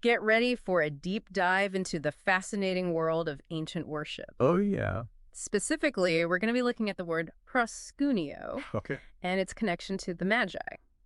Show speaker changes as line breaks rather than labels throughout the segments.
Get ready for a deep dive into the fascinating world of ancient worship.
Oh, yeah.
Specifically, we're going to be looking at the word proskuneō
Okay.
and its connection to the Magi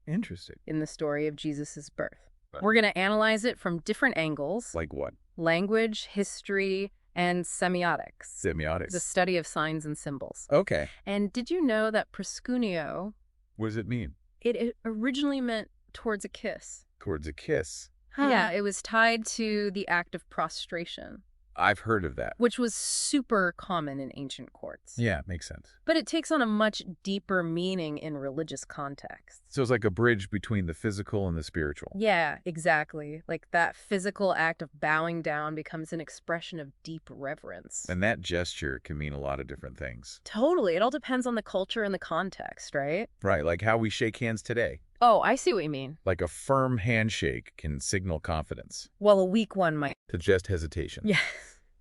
Interesting.
in the story of Jesus' birth.
Right.
We're going to analyze it from different angles:
Like what?
language, history, and semiotics,
Semiotics.
the study of signs and symbols.
Okay.
And did you know that proskuneō,
What does it mean?
it originally meant towards a kiss?
Towards a kiss.
Yeah, it was tied to the act of prostration,
I've heard of that.
which was super common in ancient courts.
Yeah, makes sense.
But it takes on a much deeper meaning in religious contexts.
So it's like a bridge between the physical and the spiritual.
Yeah, exactly. Like that physical act of bowing down becomes an expression of deep reverence.
And that gesture can mean a lot of different things.
Totally. It all depends on the culture and the context, right?
Right, like how we shake hands today.
Oh, I see what you mean.
Like a firm handshake can signal confidence.
Well, a weak one might.
Suggest hesitation.
Yeah,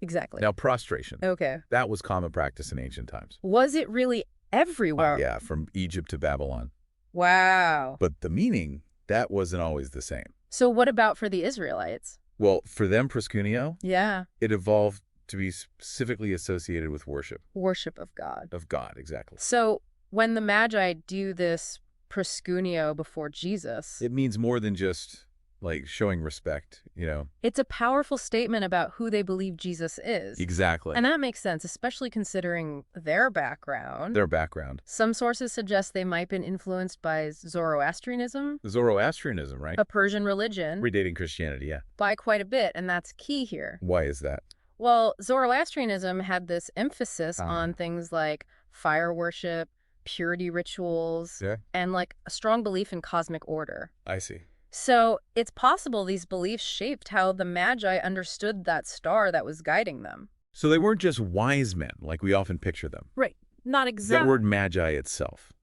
exactly.
Now, prostration.
Okay.
That was common practice in ancient times.
Was it really everywhere?
Yeah, from Egypt to Babylon.
Wow.
But the meaning, that wasn't always the same.
So what about for the Israelites?
Well, for them, proskuneō,
Yeah.
it evolved to be specifically associated with worship
Worship of God.
of God, exactly.
So when the Magi do this proskuneō before Jesus,
It means more than just, like, showing respect, you know?
it's a powerful statement about who they believe Jesus is.
Exactly.
And that makes sense, especially considering their background.
Their background.
Some sources suggest they might have been influenced by Zoroastrianism,
Zoroastrianism, right?
a Persian religion,
Predating Christianity, yeah.
by quite a bit, and that's key here.
Why is that?
Well, Zoroastrianism had this emphasis
Ah.
on things like fire worship, purity rituals,
Yeah.
and like a strong belief in cosmic order.
I see.
So it's possible these beliefs shaped how the Magi understood that star that was guiding them.
So they weren't just wise men, like we often picture them.
Right. Not
That
exactly.
word magi itself,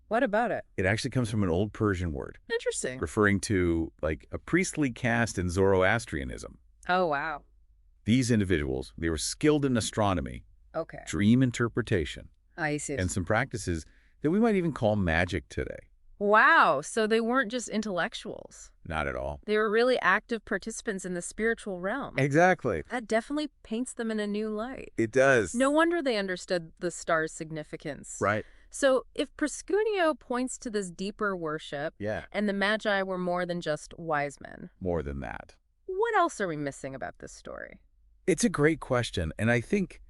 What about it?
it actually comes from an old Persian word,
Interesting.
referring to, like, a priestly caste in Zoroastrianism.
Oh, wow.
These individuals, they were skilled in astronomy,
Okay.
dream interpretation,
I see.
and some practices that we might even call magic today.
Wow. So they weren't just intellectuals.
Not at all.
They were really active participants in the spiritual realm.
Exactly.
That definitely paints them in a new light.
It does.
No wonder they understood the star's significance.
Right.
So if proskuneō points to this deeper worship,
Yeah.
and the Magi were more than just wise men,
More than that.
what else are we missing about this story?
It's a great question, and I think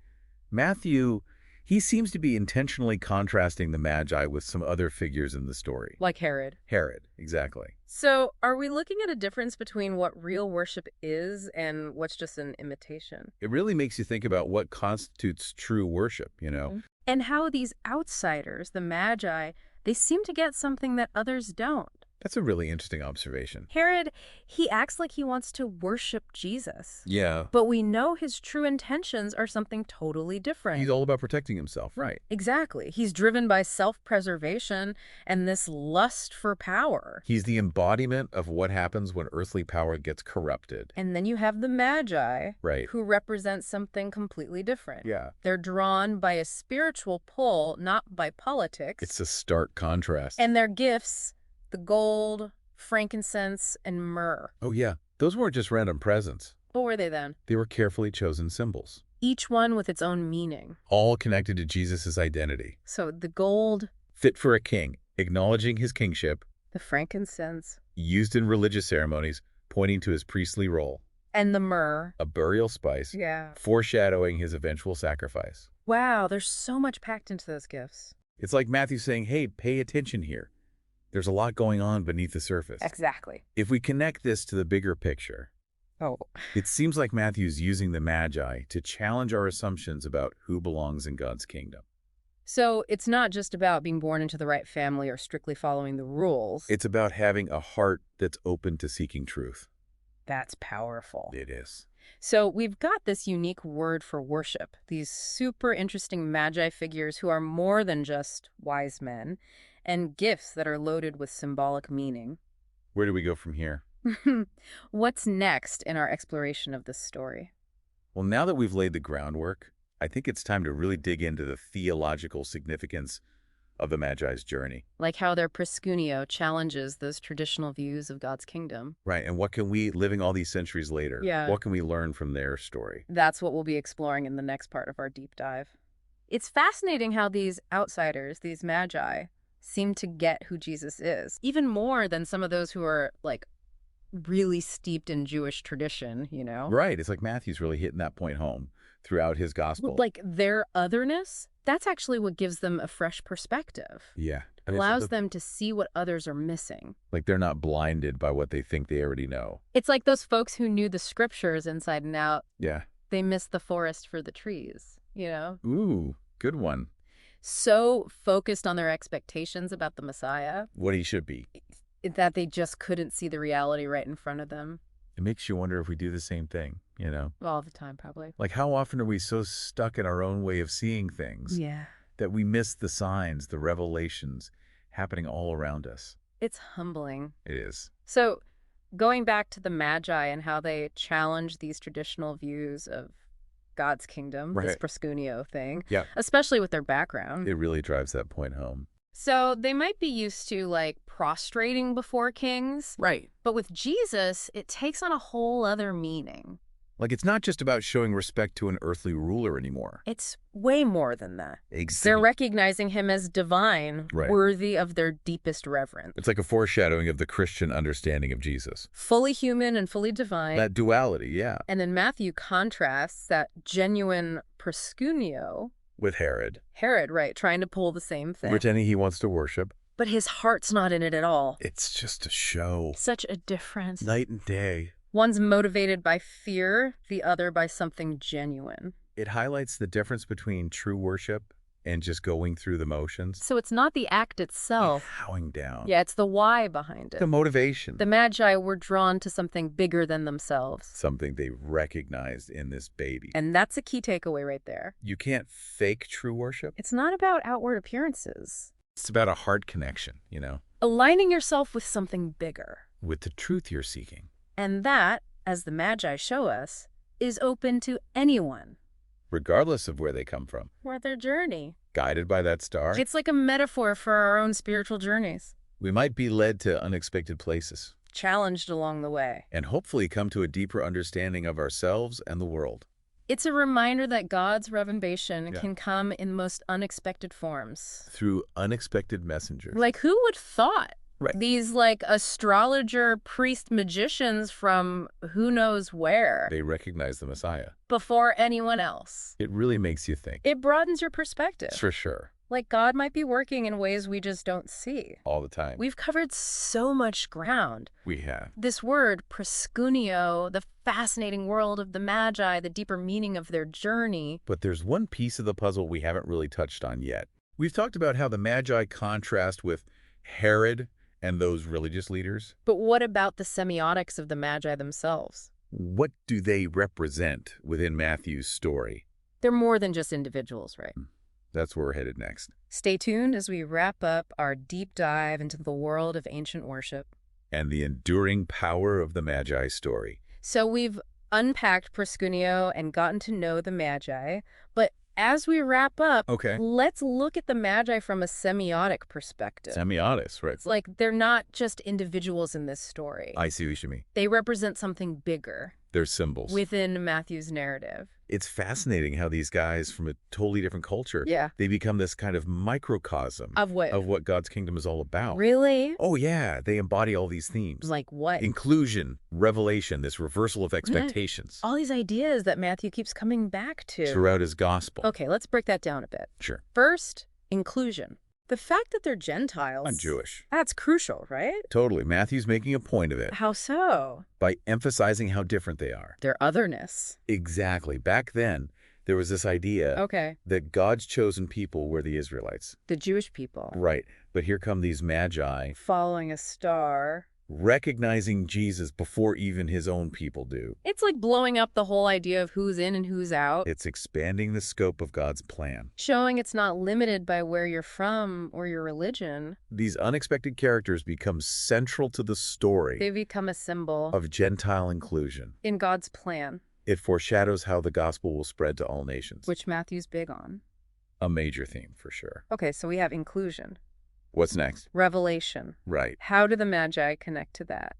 Matthew, he seems to be intentionally contrasting the Magi with some other figures in the story.
Like Herod.
Herod, exactly.
So are we looking at a difference between what real worship is and what's just an imitation?
It really makes you think about what constitutes true worship, you know?
And how these outsiders, the Magi, they seem to get something that others don't.
That's a really interesting observation.
Herod, he acts like he wants to worship Jesus.
Yeah.
But we know his true intentions are something totally different.
He's all about protecting himself. Right.
Exactly. He's driven by self-preservation and this lust for power.
He's the embodiment of what happens when earthly power gets corrupted.
And then you have the Magi,
Right.
who represent something completely different.
Yeah.
They're drawn by a spiritual pull, not by politics.
It's a stark contrast.
And their gifts, the gold, frankincense, and myrrh.
Oh, yeah. Those weren't just random presents.
What were they then?
They were carefully chosen symbols,
Each one with its own meaning.
all connected to Jesus' identity.
So the gold,
Fit for a king, acknowledging his kingship,
the frankincense,
used in religious ceremonies, pointing to his priestly role.
and the myrrh.
A burial spice,
Yeah.
foreshadowing his eventual sacrifice.
Wow, there's so much packed into those gifts.
It's like Matthew saying, hey, pay attention here. There's a lot going on beneath the surface.
Exactly.
If we connect this to the bigger picture,
Oh.
it seems like Matthew's using the Magi to challenge our assumptions about who belongs in God's kingdom.
So it's not just about being born into the right family or strictly following the rules.
It's about having a heart that's open to seeking truth.
That's powerful.
It is.
So we've got this unique word for worship, these super interesting Magi figures who are more than just wise men, and gifts that are loaded with symbolic meaning.
Where do we go from here?
What's next in our exploration of this story?
Well, now that we've laid the groundwork, I think it's time to really dig into the theological significance of the Magi's journey.
Like how their proskuneō challenges those traditional views of God's kingdom.
Right, and what can we, living all these centuries later,
Yeah.
what can we learn from their story?
That's what we'll be exploring in the next part of our deep dive. It's fascinating how these outsiders, these Magi, seem to get who Jesus is, even more than some of those who are, like, really steeped in Jewish tradition, you know?
Right, it's like Matthew's really hitting that point home throughout his gospel.
Like, their otherness, that's actually what gives them a fresh perspective.
Yeah.
Allows them to see what others are missing.
Like they're not blinded by what they think they already know.
It's like those folks who knew the scriptures inside and out.
Yeah.
They missed the forest for the trees, you know?
Ooh, good one.
So focused on their expectations about the Messiah.
What he should be.
That they just couldn't see the reality right in front of them.
It makes you wonder if we do the same thing, you know?
All the time, probably.
Like how often are we so stuck in our own way of seeing things that we miss the signs, the revelations happening all around us?
It's humbling.
It is.
So going back to the Magi and how they challenge these traditional views of God's kingdom, this proskuneō thing, especially with their background.
It really drives that point home.
So they might be used to, like, prostrating before kings.
Right.
But with Jesus, it takes on a whole other meaning.
Like, it's not just about showing respect to an earthly ruler anymore.
It's way more than that.
Exactly.
They're recognizing him as divine, worthy of their deepest reverence.
It's like a foreshadowing of the Christian understanding of Jesus.
Fully human and fully divine.
That duality, yeah.
And then Matthew contrasts that genuine proskuneō
with Herod.
Herod, right, trying to pull the same thing.
Pretending he wants to worship.
But his heart's not in it at all.
It's just a show.
Such a difference.
Night and day.
One's motivated by fear, the other by something genuine.
It highlights the difference between true worship and just going through the motions.
So it's not the act itself.
Bowing down.
Yeah, it's the why behind it.
The motivation.
The Magi were drawn to something bigger than themselves.
Something they recognized in this baby.
And that's a key takeaway right there.
You can't fake true worship.
It's not about outward appearances.
It's about a heart connection, you know?
Aligning yourself with something bigger.
With the truth you're seeking.
And that, as the Magi show us, is open to anyone.
Regardless of where they come from.
Or their journey.
Guided by that star.
It's like a metaphor for our own spiritual journeys.
We might be led to unexpected places.
Challenged along the way.
And hopefully come to a deeper understanding of ourselves and the world.
It's a reminder that God's revelation can come in most unexpected forms.
Through unexpected messengers.
Like, who would thought?
Right.
These, like, astrologer, priest, magicians from who knows where.
They recognize the Messiah.
Before anyone else.
It really makes you think.
It broadens your perspective.
For sure.
Like, God might be working in ways we just don't see.
All the time.
We've covered so much ground.
We have.
This word, proskuneō, the fascinating world of the Magi, the deeper meaning of their journey.
But there's one piece of the puzzle we haven't really touched on yet. We've talked about how the Magi contrast with Herod and those religious leaders.
But what about the semiotics of the Magi themselves?
What do they represent within Matthew's story?
They're more than just individuals, right?
That's where we're headed next.
Stay tuned as we wrap up our deep dive into the world of ancient worship.
And the enduring power of the Magi story.
So we've unpacked proskuneō and gotten to know the Magi, but as we wrap up, let's look at the Magi from a semiotic perspective.
Semiotics, right.
It's like they're not just individuals in this story.
I see what you mean.
They represent something bigger.
They're symbols.
Within Matthew's narrative.
It's fascinating how these guys from a totally different culture, they become this kind of microcosm
of what
God's kingdom is all about.
Really?
Oh, yeah. They embody all these themes.
Like what?
Inclusion, revelation, this reversal of expectations.
All these ideas that Matthew keeps coming back to.
Throughout his gospel.
Okay, let's break that down a bit.
Sure.
First, inclusion. The fact that they're Gentiles.
I'm Jewish.
That's crucial, right?
Totally. Matthew's making a point of it.
How so?
By emphasizing how different they are.
Their otherness.
Exactly. Back then, there was this idea that God's chosen people were the Israelites.
The Jewish people.
Right. But here come these Magi.
Following a star.
Recognizing Jesus before even his own people do.
It's like blowing up the whole idea of who's in and who's out.
It's expanding the scope of God's plan.
Showing it's not limited by where you're from or your religion.
These unexpected characters become central to the story.
They become a symbol
of Gentile inclusion.
In God's plan.
It foreshadows how the gospel will spread to all nations.
Which Matthew's big on.
A major theme, for sure.
Okay, so we have inclusion,
What's next?
revelation.
Right.
How do the Magi connect to that?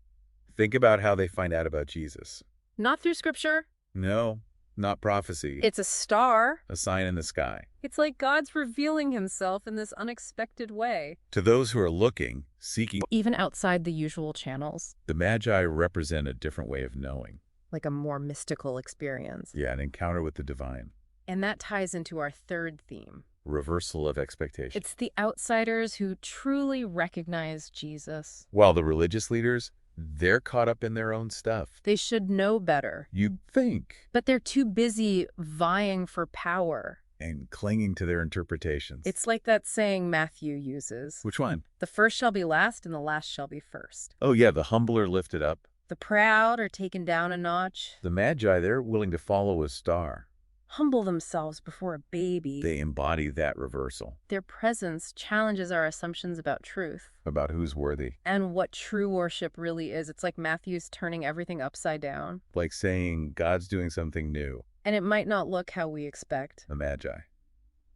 Think about how they find out about Jesus.
Not through scripture.
No, not prophecy.
It's a star.
A sign in the sky.
It's like God's revealing himself in this unexpected way.
To those who are looking, seeking,
Even outside the usual channels,
the Magi represent a different way of knowing.
like a more mystical experience.
Yeah, an encounter with the divine.
And that ties into our third theme.
Reversal of expectation.
It's the outsiders who truly recognize Jesus.
While the religious leaders, they're caught up in their own stuff.
They should know better,
You'd think.
but they're too busy vying for power.
And clinging to their interpretations.
It's like that saying Matthew uses.
Which one?
The first shall be last and the last shall be first.
Oh yeah, the humble are lifted up.
The proud are taken down a notch.
The Magi, they're willing to follow a star.
Humble themselves before a baby.
They embody that reversal.
Their presence challenges our assumptions about truth
About who's worthy.
and what true worship really is. It's like Matthew's turning everything upside down.
Like saying God's doing something new.
And it might not look how we expect.
The Magi,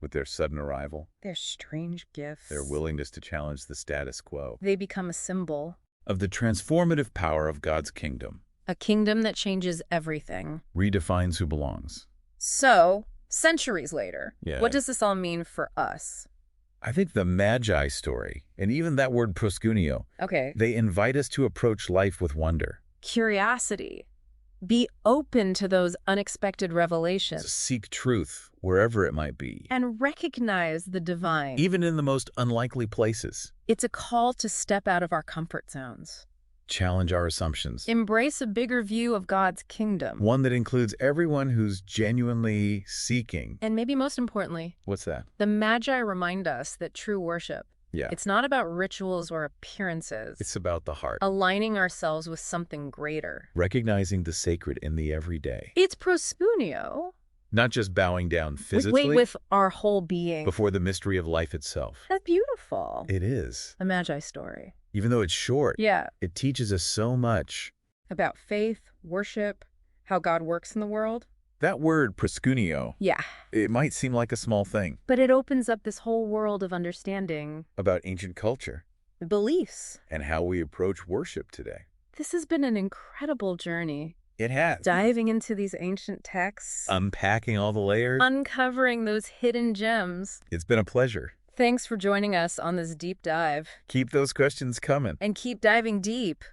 with their sudden arrival,
Their strange gifts.
their willingness to challenge the status quo,
They become a symbol.
of the transformative power of God's kingdom,
A kingdom that changes everything.
redefines who belongs.
So, centuries later,
Yeah.
what does this all mean for us?
I think the Magi story, and even that word proskuneō,
Okay,
they invite us to approach life with wonder.
curiosity. Be open to those unexpected
To
revelations
seek truth wherever it might be,
and recognize the divine.
even in the most unlikely places.
It's a call to step out of our comfort zones.
Challenge our assumptions.
Embrace a bigger view of God's kingdom.
One that includes everyone who's genuinely seeking.
And maybe most importantly,
What's that?
the Magi remind us that true worship,
Yeah.
it's not about rituals or appearances.
It's about the heart.
Aligning ourselves with something greater.
Recognizing the sacred in the everyday.
It's proskuneō.
Not just bowing down physically
With our whole being.
before the mystery of life itself.
That's beautiful.
It is.
The Magi story.
Even though it's short,
Yeah.
it teaches us so much.
About faith, worship, how God works in the world.
That word, proskuneō,
Yeah.
it might seem like a small thing.
But it opens up this whole world of understanding,
About ancient culture
beliefs.
and how we approach worship today.
This has been an incredible journey.
It has.
Diving into these ancient texts.
Unpacking all the layers.
Uncovering those hidden gems.
It's been a pleasure.
Thanks for joining us on this deep dive.
Keep those questions coming.
And keep diving deep.